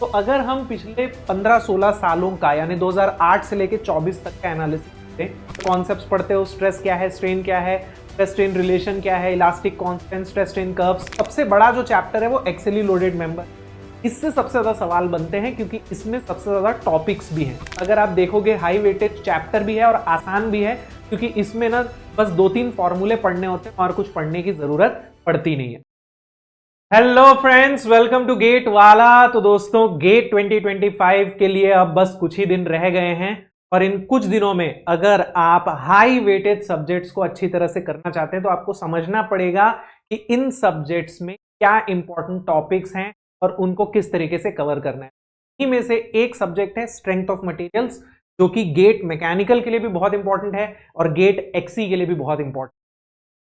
तो अगर हम पिछले 15-16 सालों का यानी 2008 से लेके 24 तक का एनालिसिस करें, कॉन्सेप्ट्स पढ़ते हो, स्ट्रेस क्या है, स्ट्रेन क्या है, स्ट्रेस स्ट्रेन रिलेशन क्या है, elastic constant, stress strain curves, सबसे बड़ा जो चैप्टर है वो एक्सेली लोडेड मेंबर। इससे सबसे ज्यादा सवाल बनते हैं क्योंकि इसमें सबसे ज्यादा टॉपिक्स भी हैं। अगर आप देखोगे हाई वेटेज चैप्टर भी है और आसान भी है क्योंकि इसमें ना बस 2-3 फॉर्मूले पढ़ने होते हैं और कुछ पढ़ने की जरूरत पड़ती नहीं है। Hello friends, welcome to gate वाला। तो दोस्तों, गेट 2025 के लिए अब बस कुछ ही दिन रह गए हैं और इन कुछ दिनों में अगर आप हाई वेटेड सब्जेक्ट्स को अच्छी तरह से करना चाहते हैं तो आपको समझना पड़ेगा कि इन सब्जेक्ट्स में क्या इंपॉर्टेंट टॉपिक्स हैं और उनको किस तरीके से कवर करना है। इन्हीं में से एक सब्जेक्ट है स्ट्रेंथ ऑफ मटेरियल्स, जो कि गेट मैकेनिकल के लिए भी बहुत इंपॉर्टेंट है और गेट एक्सी के लिए भी बहुत इंपॉर्टेंट।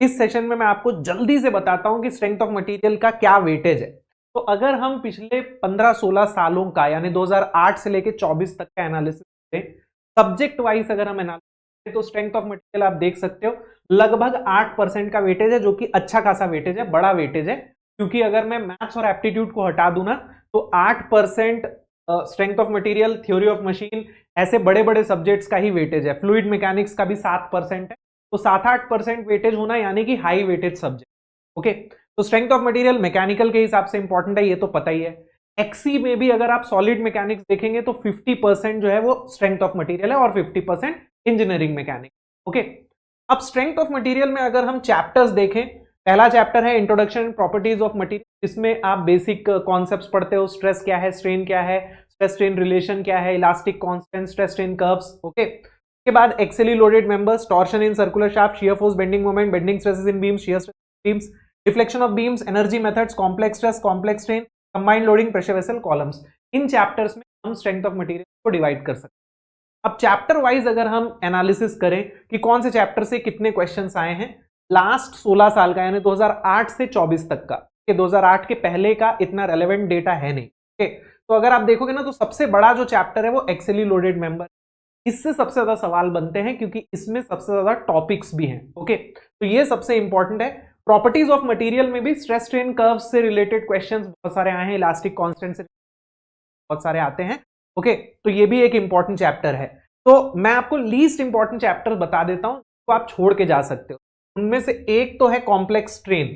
इस सेशन में मैं आपको जल्दी से बताता हूं कि स्ट्रेंथ ऑफ मटेरियल का क्या वेटेज है। तो अगर हम पिछले 15-16 सालों का यानी 2008 से लेके 24 तक का एनालिसिस करें, सब्जेक्ट वाइज अगर हम एनालिसिस करें तो स्ट्रेंथ ऑफ मटेरियल आप देख सकते हो लगभग 8% का वेटेज है, जो कि अच्छा खासा वेटेज है, बड़ा वेटेज है। क्योंकि अगर मैं मैथ्स और एप्टीट्यूड को हटा दूं ना तो 8% strength of material, theory of machine, ऐसे बड़े बड़े सब्जेक्ट्स का ही वेटेज है। फ्लूइड मैकेनिक्स का भी 7% है। तो 7-8% वेटेज होना यानी कि हाई वेटेज सब्जेक्ट। ओके, तो स्ट्रेंथ ऑफ मटेरियल मैकेनिकल के हिसाब से इंपॉर्टेंट है, ये तो पता ही है। एक्सी में भी अगर आप सॉलिड मैकेनिक्स देखेंगे तो 50% जो है वो स्ट्रेंथ ऑफ मटेरियल है और 50% इंजीनियरिंग मैकेनिक्स। ओके, अब स्ट्रेंथ ऑफ मटेरियल में अगर हम चैप्टर्स देखें, पहला चैप्टर है introduction and properties of material, जिसमें आप बेसिक कॉन्सेप्ट्स पढ़ते हो, स्ट्रेस क्या है, स्ट्रेन क्या है, स्ट्रेस स्ट्रेन रिलेशन क्या है, elastic constant, stress strain curves. Okay, के बाद axially loaded members, torsion in circular shaft, shear force, bending moment, bending stresses in beams, shear stress beams, deflection of beams, energy methods, complex stress, complex strain, combined loading, pressure vessel columns. In chapters में हम strength of material को divide कर सकते हैं। अब chapter wise अगर हम analysis करें कि कौन से चैप्टर से कितने क्वेश्चंस आए हैं लास्ट 16 साल का यानी 2008 से 24 तक का, कि 2008 के पहले का इतना रेलेवेंट डेटा है नहीं। ओके, तो अगर आप देखोगे ना तो सबसे बड़ा जो चैप्टर है वो एक्सेली लोडेड मेंबर। इससे सबसे ज्यादा सवाल बनते हैं क्योंकि इसमें सबसे ज्यादा टॉपिक्स भी हैं। ओके, तो ये सबसे इंपॉर्टेंट है। प्रॉपर्टीज ऑफ मटेरियल में भी स्ट्रेस स्ट्रेन कर्व्स से रिलेटेड क्वेश्चंस बहुत सारे आए हैं, इलास्टिक कांस्टेंट से बहुत सारे आते हैं। ओके, तो ये भी एक इंपॉर्टेंट चैप्टर है। तो मैं आपको लीस्ट इंपॉर्टेंट चैप्टर बता देता हूं तो आप छोड़ के जा सकते हो। उनमें से एक तो है कॉम्प्लेक्स स्ट्रेन।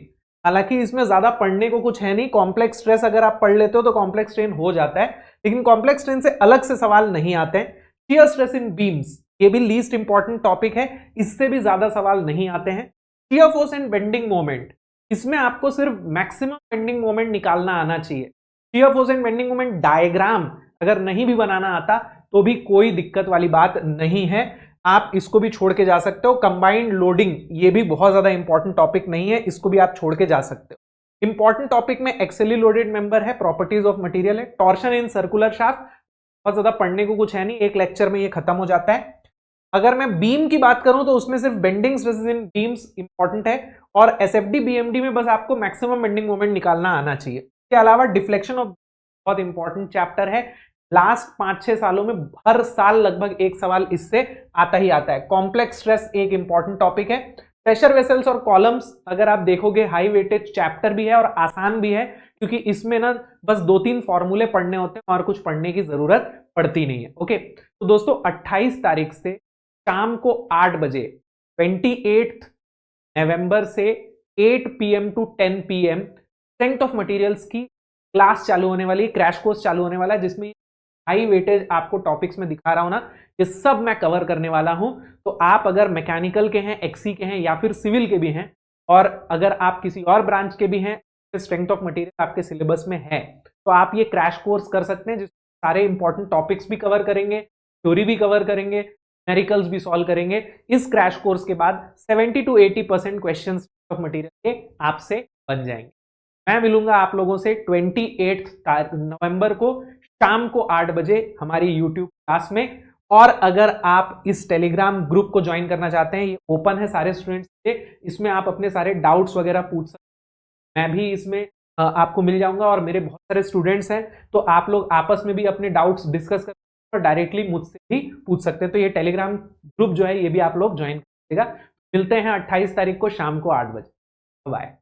हालांकि इसमें ज्यादा पढ़ने को कुछ है नहीं, कॉम्प्लेक्स स्ट्रेस अगर आप पढ़ लेते हो तो कॉम्प्लेक्स स्ट्रेन हो जाता है, लेकिन कॉम्प्लेक्स स्ट्रेन से अलग से सवाल नहीं आते हैं। शियर स्ट्रेस इन बीम्स, ये भी लीस्ट इंपॉर्टेंट टॉपिक है, इससे भी ज्यादा सवाल नहीं आते हैं। Shear force and bending moment, इसमें आपको सिर्फ मैक्सिमम बेंडिंग मोमेंट निकालना आना चाहिए। Shear force and bending moment diagram अगर नहीं भी बनाना आता तो भी कोई दिक्कत वाली बात नहीं है, आप इसको भी छोड़ के जा सकते हो। कंबाइंड लोडिंग, ये भी बहुत ज्यादा इंपॉर्टेंट टॉपिक नहीं है, इसको भी आप छोड़ के जा सकते हो। इंपॉर्टेंट टॉपिक में एक्सेली लोडेड मेंबर है, प्रॉपर्टीज ऑफ मटेरियल है, टॉर्शन इन सर्कुलर शाफ्ट, बहुत ज्यादा पढ़ने को कुछ है नहीं, एक लेक्चर में ये खत्म हो जाता है। अगर मैं बीम की बात करूं तो उसमें सिर्फ बेंडिंग स्ट्रेसेस इन बीम्स इंपॉर्टेंट है और एसएफडी बीएमडी में बस आपको मैक्सिमम बेंडिंग मोमेंट निकालना आना चाहिए। इसके अलावा डिफ्लेक्शन ऑफ बहुत इंपॉर्टेंट चैप्टर है, लास्ट 5-6 सालों में हर साल लगभग एक सवाल इससे आता ही आता है। कॉम्प्लेक्स स्ट्रेस एक इंपॉर्टेंट टॉपिक है। प्रेशर वेसल्स और कॉलम्स अगर आप देखोगे हाई वेटेज चैप्टर भी है और आसान भी है क्योंकि इसमें ना बस 2-3 फॉर्मूले पढ़ने होते हैं और कुछ पढ़ने की जरूरत पड़ती नहीं है। ओके, तो दोस्तों 28 तारीख से शाम को 8 बजे 28 नवंबर से 8 PM to 10 PM strength of materials की क्लास चालू होने वाली, क्रैश कोर्स चालू होने वाला है, जिसमें हाई वेटेज आपको टॉपिक्स में दिखा रहा हूं ना, ये सब मैं कवर करने वाला हूं। तो आप अगर मैकेनिकल के हैं, एक्सी के हैं या फिर सिविल के भी हैं और अगर आप किसी और ब्रांच के भी हैं, स्ट्रेंथ ऑफ मटेरियल आपके सिलेबस में है तो आप ये क्रैश कोर्स कर सकते हैं, जिसमें सारे इंपॉर्टेंट टॉपिक्स भी कवर करेंगे, थ्योरी भी कवर करेंगे, न्यूमेरिकल्स भी सॉल्व करेंगे। इस क्रैश कोर्स के बाद 70 to 80% क्वेश्चन ऑफ मटेरियल के आपसे बन जाएंगे। मैं मिलूंगा आप लोगों से 28 नवंबर को शाम को 8 बजे हमारी यूट्यूब क्लास में। और अगर आप इस टेलीग्राम ग्रुप को ज्वाइन करना चाहते हैं, ये ओपन है सारे स्टूडेंट्स के, इसमें आप अपने सारे डाउट्स वगैरह पूछ सकते हैं। मैं भी इसमें आपको मिल जाऊंगा और मेरे बहुत सारे स्टूडेंट्स हैं, तो आप लोग आपस में भी अपने डाउट्स डिस्कस कर और डायरेक्टली मुझसे भी पूछ सकते हैं। तो ये टेलीग्राम ग्रुप जो है ये भी आप लोग ज्वाइन करिएगा। मिलते हैं 28 तारीख को शाम को 8 बजे। बाय।